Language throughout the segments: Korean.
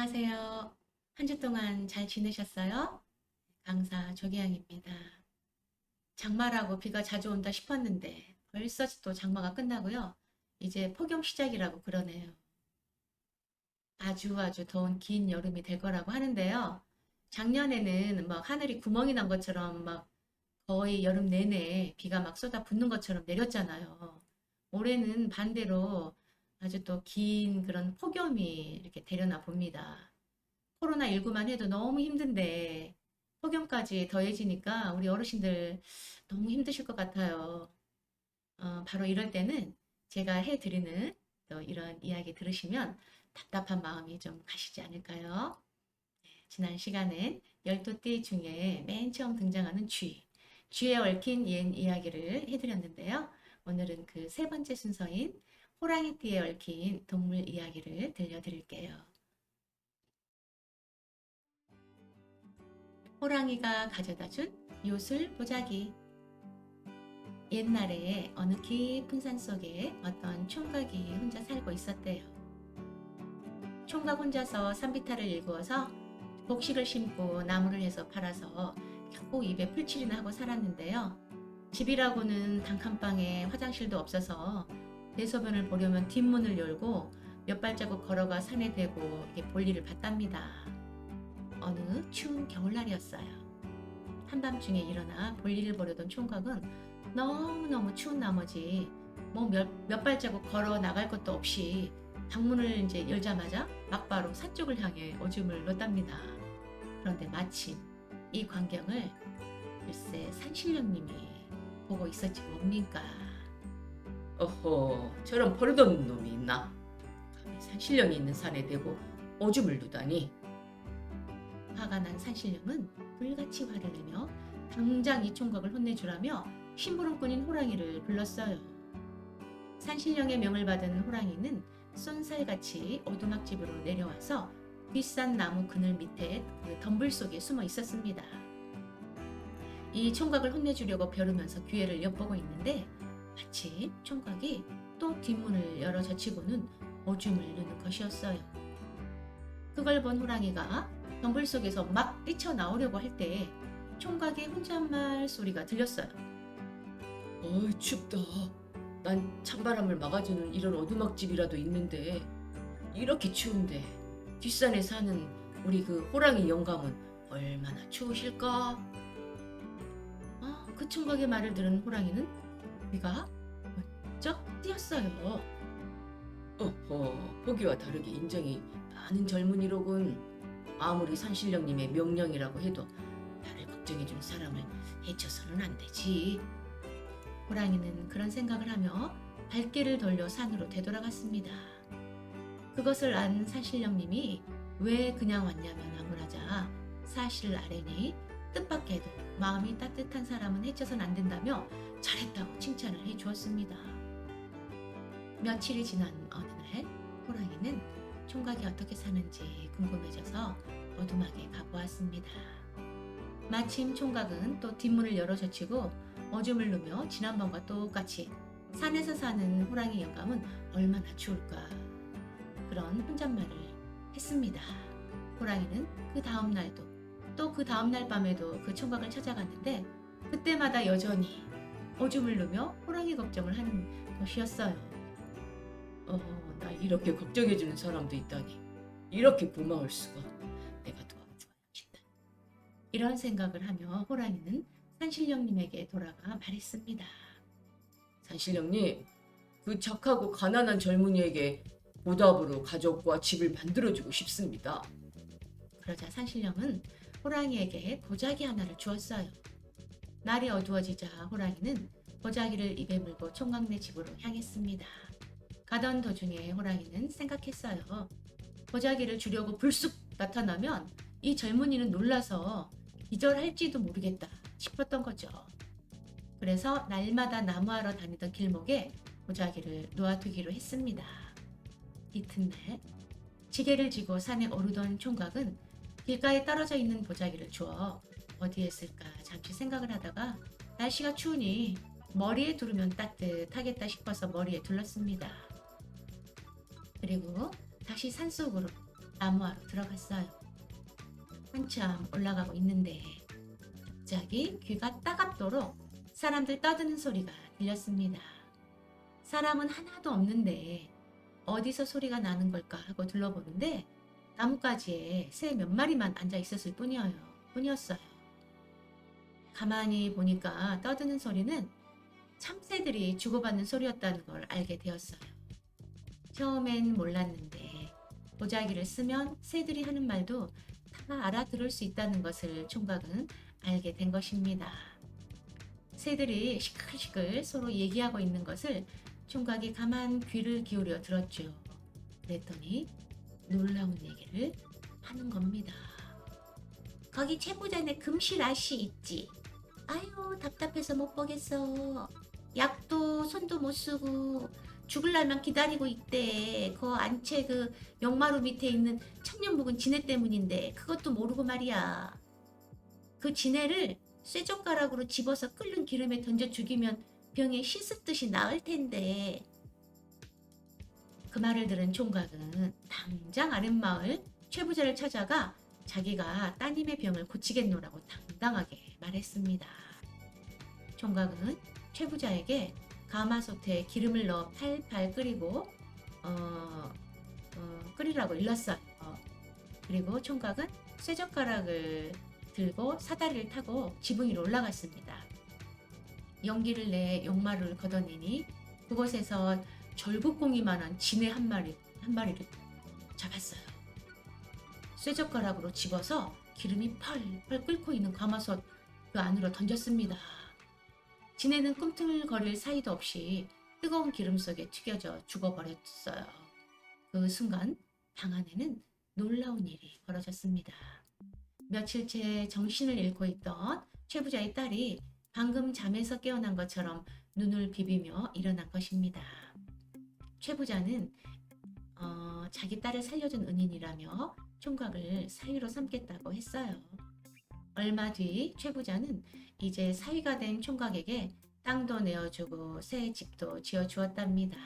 안녕하세요. 한 주 동안 잘 지내셨어요? 강사 조기양입니다. 장마라고 비가 자주 온다 싶었는데 벌써 또 장마가 끝나고요. 이제 폭염 시작이라고 그러네요. 아주 더운 긴 여름이 될 거라고 하는데요. 작년에는 막 하늘이 구멍이 난 것처럼 막 거의 여름 내내 비가 막 쏟아 붓는 것처럼 내렸잖아요. 올해는 반대로 아주 또 긴 그런 폭염이 이렇게 되려나 봅니다. 코로나19만 해도 너무 힘든데 폭염까지 더해지니까 우리 어르신들 너무 힘드실 것 같아요. 바로 이럴 때는 제가 해드리는 또 이런 이야기 들으시면 답답한 마음이 좀 가시지 않을까요? 지난 시간엔 12띠 중에 맨 처음 등장하는 쥐에 얽힌 옛 이야기를 해드렸는데요. 오늘은 그 세 번째 순서인 호랑이띠에 얽힌 동물 이야기를 들려드릴게요. 호랑이가 가져다준 요술 보자기. 옛날에 어느 깊은 산 속에 어떤 총각이 혼자 살고 있었대요. 총각 혼자서 산비탈을 일구어서 곡식을 심고 나무를 해서 팔아서 겨우 입에 풀칠이나 하고 살았는데요. 집이라고는 단칸방에 화장실도 없어서 대소변을 보려면 뒷문을 열고 몇 발자국 걸어가 산에 대고 볼일을 봤답니다. 어느 추운 겨울날이었어요. 한밤중에 일어나 볼일을 보려던 총각은 너무너무 추운 나머지 뭐 몇 발자국 걸어 나갈 것도 없이 방문을 이제 열자마자 막바로 산 쪽을 향해 오줌을 넣었답니다. 그런데 마침 이 광경을 글쎄 산신령님이 보고 있었지 뭡니까. 어허, 저런 버릇없는 놈이 있나? 감히 산신령이 있는 산에 대고 오줌을 누다니. 화가 난 산신령은 불같이 화를 내며 당장 이 총각을 혼내주라며 심부름꾼인 호랑이를 불렀어요. 산신령의 명을 받은 호랑이는 쏜살같이 오두막집으로 내려와서 비싼 나무 그늘 밑에 그 덤불 속에 숨어 있었습니다. 이 총각을 혼내주려고 벼르면서 기회를 엿보고 있는데 마침 총각이 또 뒷문을 열어 젖히고는 오줌을 누는 것이었어요. 그걸 본 호랑이가 덤불 속에서 막 뛰쳐나오려고 할 때 총각의 혼잣말 소리가 들렸어요. 어이, 춥다. 난 찬바람을 막아주는 이런 오두막집이라도 있는데 이렇게 추운데 뒷산에 사는 우리 그 호랑이 영감은 얼마나 추우실까? 그 총각의 말을 들은 호랑이는 귀가 번쩍 뛰었어요. 어허, 보기와 다르게 인정이 많은 젊은이로군. 아무리 산신령님의 명령이라고 해도 나를 걱정해준 사람을 해쳐서는 안 되지. 호랑이는 그런 생각을 하며 발길을 돌려 산으로 되돌아갔습니다. 그것을 안 산신령님이 왜 그냥 왔냐며 나무라자 사실을 아뢰니 뜻밖에도 마음이 따뜻한 사람은 해쳐선 안 된다며 잘했다고 칭찬을 해주었습니다. 며칠이 지난 어느 날 호랑이는 총각이 어떻게 사는지 궁금해져서 어두막에 가보았습니다. 마침 총각은 또 뒷문을 열어 젖히고 오줌을 누며 지난번과 똑같이 산에서 사는 호랑이 영감은 얼마나 추울까 그런 혼잣말을 했습니다. 호랑이는 그 다음 날도 또 그 다음 날 밤에도 그 총각을 찾아갔는데 그때마다 여전히 오줌을 누며 호랑이 걱정을 하는 것이었어요. 나 이렇게 걱정해주는 사람도 있다니. 이렇게 고마울 수가. 내가 도와줘야겠다. 이런 생각을 하며 호랑이는 산신령님에게 돌아가 말했습니다. 산신령님, 그 착하고 가난한 젊은이에게 보답으로 가족과 집을 만들어주고 싶습니다. 그러자 산신령은 호랑이에게 보자기 하나를 주었어요. 날이 어두워지자 호랑이는 보자기를 입에 물고 총각네 집으로 향했습니다. 가던 도중에 호랑이는 생각했어요. 보자기를 주려고 불쑥 나타나면 이 젊은이는 놀라서 기절할지도 모르겠다 싶었던 거죠. 그래서 날마다 나무하러 다니던 길목에 보자기를 놓아두기로 했습니다. 이튿날 지게를 지고 산에 오르던 총각은 길가에 떨어져 있는 보자기를 주워 어디에 쓸까 잠시 생각을 하다가 날씨가 추우니 머리에 두르면 따뜻하겠다 싶어서 머리에 둘렀습니다. 그리고 다시 산속으로 나무화로 들어갔어요. 한참 올라가고 있는데 갑자기 귀가 따갑도록 사람들 떠드는 소리가 들렸습니다. 사람은 하나도 없는데 어디서 소리가 나는 걸까 하고 둘러보는데 나뭇가지에 새 몇 마리만 앉아 있었을 뿐이었어요. 가만히 보니까 떠드는 소리는 참새들이 주고받는 소리였다는 걸 알게 되었어요. 처음엔 몰랐는데 보자기를 쓰면 새들이 하는 말도 다 알아들을 수 있다는 것을 총각은 알게 된 것입니다. 새들이 시끌시끌 서로 얘기하고 있는 것을 총각이 가만 귀를 기울여 들었죠. 그랬더니 놀라운 얘기를 하는 겁니다. 거기 채부전에 금실 아씨 있지? 아유 답답해서 못 보겠어. 약도 손도 못 쓰고 죽을 날만 기다리고 있대. 그 안채 그 역마루 밑에 있는 천년 묵은 지네 때문인데 그것도 모르고 말이야. 그 지네를 쇠젓가락으로 집어서 끓는 기름에 던져 죽이면 병에 씻듯이 나을 텐데. 그 말을 들은 총각은 당장 아랫마을 최부자를 찾아가 자기가 따님의 병을 고치겠노라고 당당하게 말했습니다. 총각은 최부자에게 가마솥에 기름을 넣어 팔팔 끓이고 끓이라고 일렀어요. 그리고 총각은 쇠젓가락을 들고 사다리를 타고 지붕 위로 올라갔습니다. 용기를 내 용마루를 걷어내니 그곳에서 절구공이만한 지네 한 마리를 잡았어요. 쇠젓가락으로 집어서 기름이 펄펄 끓고 있는 가마솥 그 안으로 던졌습니다. 지네는 꿈틀거릴 사이도 없이 뜨거운 기름 속에 튀겨져 죽어버렸어요. 그 순간 방 안에는 놀라운 일이 벌어졌습니다. 며칠째 정신을 잃고 있던 최부자의 딸이 방금 잠에서 깨어난 것처럼 눈을 비비며 일어난 것입니다. 최부자는 자기 딸을 살려준 은인이라며 총각을 사위로 삼겠다고 했어요. 얼마 뒤 최부자는 이제 사위가 된 총각에게 땅도 내어주고 새 집도 지어주었답니다.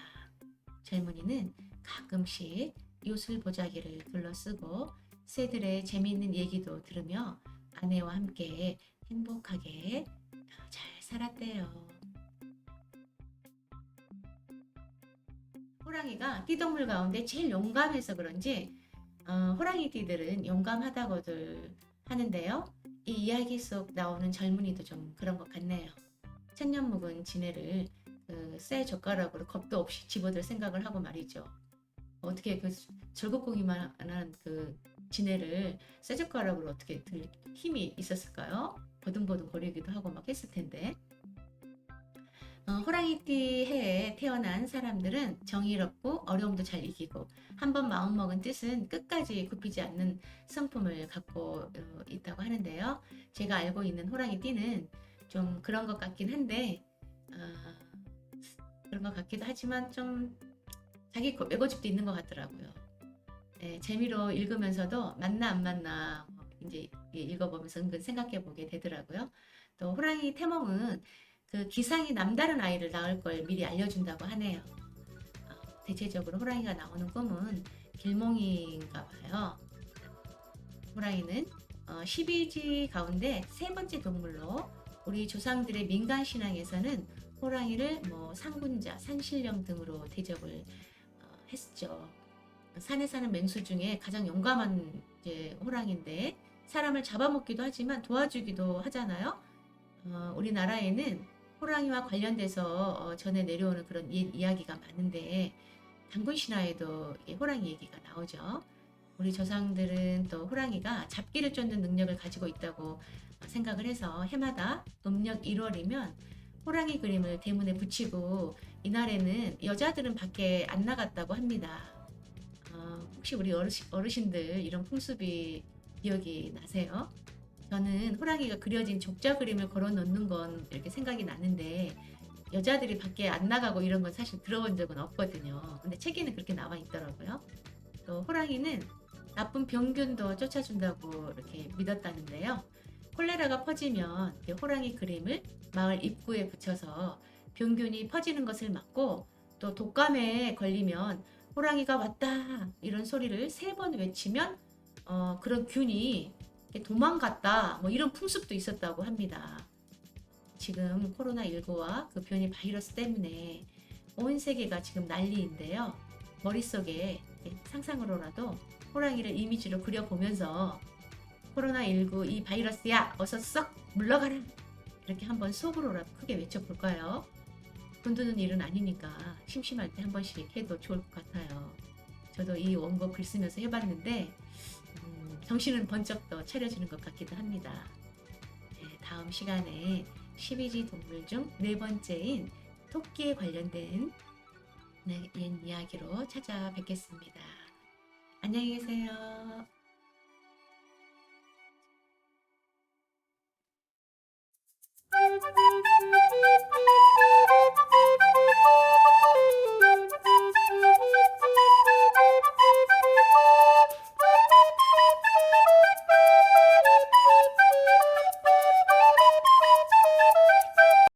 젊은이는 가끔씩 요술 보자기를 둘러쓰고 새들의 재미있는 얘기도 들으며 아내와 함께 행복하게 잘 살았대요. 호랑이가 띠동물 가운데 제일 용감해서 그런지 호랑이띠들은 용감하다고들 하는데요. 이 이야기 속 나오는 젊은이도 좀 그런 것 같네요. 천년 묵은 지네를 쇠 젓가락으로 겁도 없이 집어들 생각을 하고 말이죠. 어떻게 그 절곡고기만한 그 지네를 쇠 젓가락으로 어떻게 들 힘이 있었을까요? 버둥버둥 거리기도 하고 막 했을 텐데. 호랑이띠 해에 태어난 사람들은 정의롭고 어려움도 잘 이기고 한번 마음먹은 뜻은 끝까지 굽히지 않는 성품을 갖고 있다고 하는데요. 제가 알고 있는 호랑이띠는 좀 그런 것 같긴 한데 그런 것 같기도 하지만 좀 자기 외고집도 있는 것 같더라고요. 네, 재미로 읽으면서도 맞나 안 맞나 이제 읽어보면서 은근 생각해 보게 되더라고요. 또 호랑이 태몽은 그 기상이 남다른 아이를 낳을 걸 미리 알려준다고 하네요. 대체적으로 호랑이가 나오는 꿈은 길몽인가 봐요. 호랑이는 12지 가운데 세 번째 동물로 우리 조상들의 민간 신앙에서는 호랑이를 상군자, 산신령 등으로 대접을 했죠. 산에 사는 맹수 중에 가장 용감한 호랑이인데 사람을 잡아먹기도 하지만 도와주기도 하잖아요. 우리나라에는 호랑이와 관련돼서 전해 내려오는 그런 이야기가 많은데 단군 신화에도 호랑이 얘기가 나오죠. 우리 조상들은 또 호랑이가 잡기를 쫓는 능력을 가지고 있다고 생각을 해서 해마다 음력 1월이면 호랑이 그림을 대문에 붙이고 이날에는 여자들은 밖에 안 나갔다고 합니다. 혹시 우리 어르신들 이런 풍습이 기억이 나세요? 저는 호랑이가 그려진 족자 그림을 걸어 놓는 건 이렇게 생각이 나는데 여자들이 밖에 안 나가고 이런 건 사실 들어본 적은 없거든요. 근데 책에는 그렇게 나와 있더라고요. 또 호랑이는 나쁜 병균도 쫓아준다고 이렇게 믿었다는데요. 콜레라가 퍼지면 호랑이 그림을 마을 입구에 붙여서 병균이 퍼지는 것을 막고 또 독감에 걸리면 호랑이가 왔다 이런 소리를 3번 외치면 그런 균이 이렇게 도망갔다 뭐 이런 풍습도 있었다고 합니다. 지금 코로나19와 그 변이 바이러스 때문에 온 세계가 지금 난리인데요. 머릿속에 상상으로라도 호랑이를 이미지로 그려보면서 코로나19 이 바이러스야 어서 썩 물러가라 이렇게 한번 속으로라도 크게 외쳐볼까요? 돈 드는 일은 아니니까 심심할 때 한 번씩 해도 좋을 것 같아요. 저도 이 원고 글 쓰면서 해봤는데 정신은 번쩍 더 차려지는 것 같기도 합니다. 네, 다음 시간에 12지 동물 중 4번째인 토끼에 관련된 옛 이야기로 찾아뵙겠습니다. 안녕히 계세요.